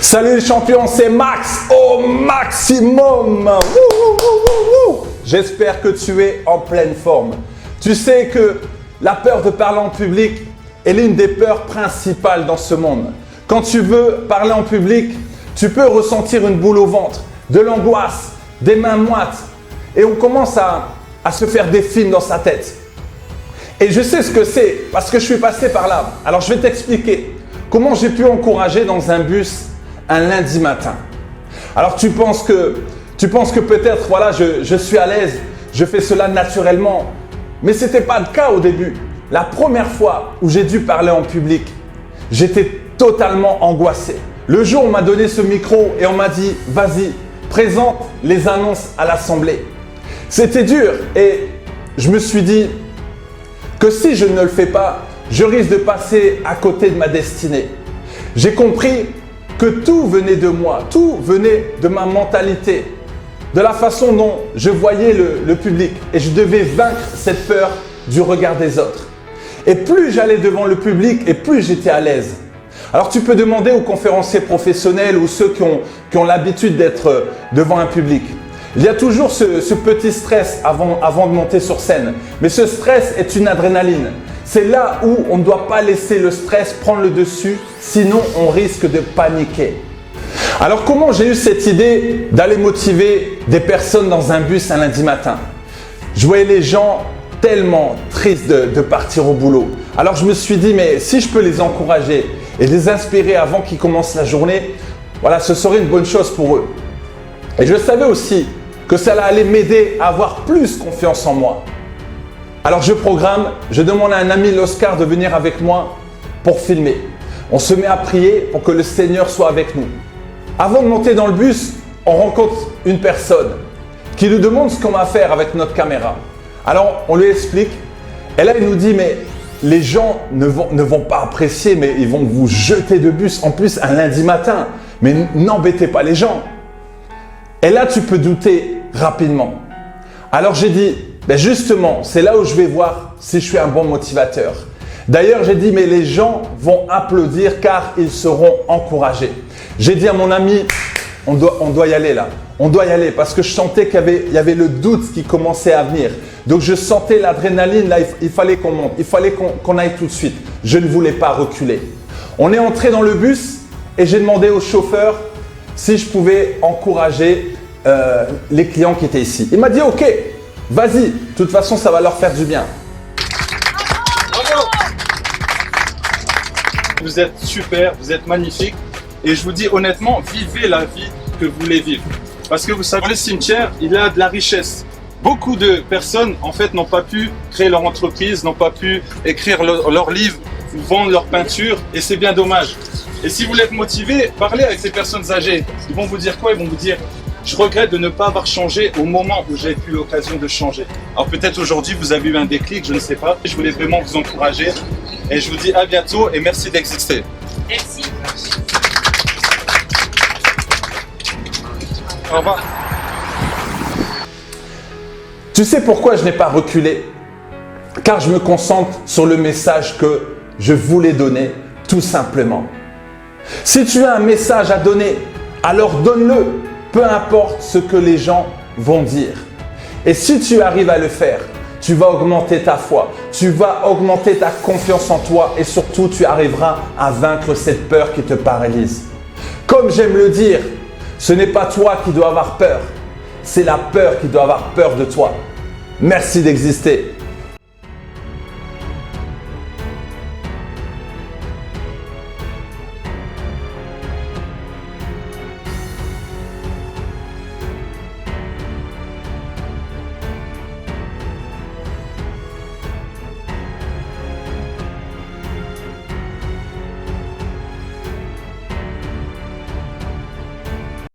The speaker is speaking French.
Salut les champions, c'est Max au maximum. J'espère que tu es en pleine forme. Tu sais que la peur de parler en public est l'une des peurs principales dans ce monde. Quand tu veux parler en public, tu peux ressentir une boule au ventre, de l'angoisse, des mains moites et on commence à se faire des films dans sa tête. Et je sais ce que c'est parce que je suis passé par là. Alors je vais t'expliquer comment j'ai pu encourager dans un bus un lundi matin. Alors tu penses que peut-être voilà, je suis à l'aise, je fais cela naturellement. Mais ce n'était pas le cas au début. La première fois où j'ai dû parler en public, j'étais totalement angoissé. Le jour où on m'a donné ce micro et on m'a dit « Vas-y, présente les annonces à l'Assemblée ». C'était dur et je me suis dit que si je ne le fais pas, je risque de passer à côté de ma destinée. J'ai compris que tout venait de moi, tout venait de ma mentalité, de la façon dont je voyais le public et je devais vaincre cette peur du regard des autres. Et plus j'allais devant le public et plus j'étais à l'aise. Alors tu peux demander aux conférenciers professionnels ou ceux qui ont l'habitude d'être devant un public. Il y a toujours ce petit stress avant de monter sur scène. Mais ce stress est une adrénaline. C'est là où on ne doit pas laisser le stress prendre le dessus, sinon on risque de paniquer. Alors comment j'ai eu cette idée d'aller motiver des personnes dans un bus un lundi matin? Je voyais les gens tellement tristes de partir au boulot. Alors je me suis dit, mais si je peux les encourager et les inspirer avant qu'ils commencent la journée, voilà, ce serait une bonne chose pour eux. Et je savais aussi que ça allait m'aider à avoir plus confiance en moi. Alors je demande à un ami l'Oscar de venir avec moi pour filmer. On se met à prier pour que le Seigneur soit avec nous. Avant de monter dans le bus, on rencontre une personne qui nous demande ce qu'on va faire avec notre caméra. Alors on lui explique et là il nous dit mais les gens ne vont pas apprécier, mais ils vont vous jeter de bus en plus un lundi matin. Mais n'embêtez pas les gens. Et là tu peux douter rapidement. Alors j'ai dit ben justement, c'est là où je vais voir si je suis un bon motivateur. D'ailleurs, j'ai dit, mais les gens vont applaudir car ils seront encouragés. J'ai dit à mon ami, on doit y aller là. On doit y aller parce que je sentais qu'il y avait le doute qui commençait à venir. Donc, je sentais l'adrénaline, là, il fallait qu'on monte, il fallait qu'on aille tout de suite. Je ne voulais pas reculer. On est entré dans le bus et j'ai demandé au chauffeur si je pouvais encourager les clients qui étaient ici. Il m'a dit, ok. Vas-y, de toute façon, ça va leur faire du bien. Bravo! Vous êtes super, vous êtes magnifique. Et je vous dis honnêtement, vivez la vie que vous voulez vivre. Parce que vous savez, le cimetière, il a de la richesse. Beaucoup de personnes, en fait, n'ont pas pu créer leur entreprise, n'ont pas pu écrire leur livre, vendre leur peinture. Et c'est bien dommage. Et si vous voulez être motivé, parlez avec ces personnes âgées. Ils vont vous dire quoi? Ils vont vous dire... Je regrette de ne pas avoir changé au moment où j'ai eu l'occasion de changer. Alors peut-être aujourd'hui vous avez eu un déclic, je ne sais pas. Je voulais vraiment vous encourager et je vous dis à bientôt et merci d'exister. Merci. Au revoir. Tu sais pourquoi je n'ai pas reculé? Car je me concentre sur le message que je voulais donner, tout simplement. Si tu as un message à donner, alors donne-le. Peu importe ce que les gens vont dire. Et si tu arrives à le faire, tu vas augmenter ta foi, tu vas augmenter ta confiance en toi et surtout tu arriveras à vaincre cette peur qui te paralyse. Comme j'aime le dire, ce n'est pas toi qui dois avoir peur, c'est la peur qui doit avoir peur de toi. Merci d'exister.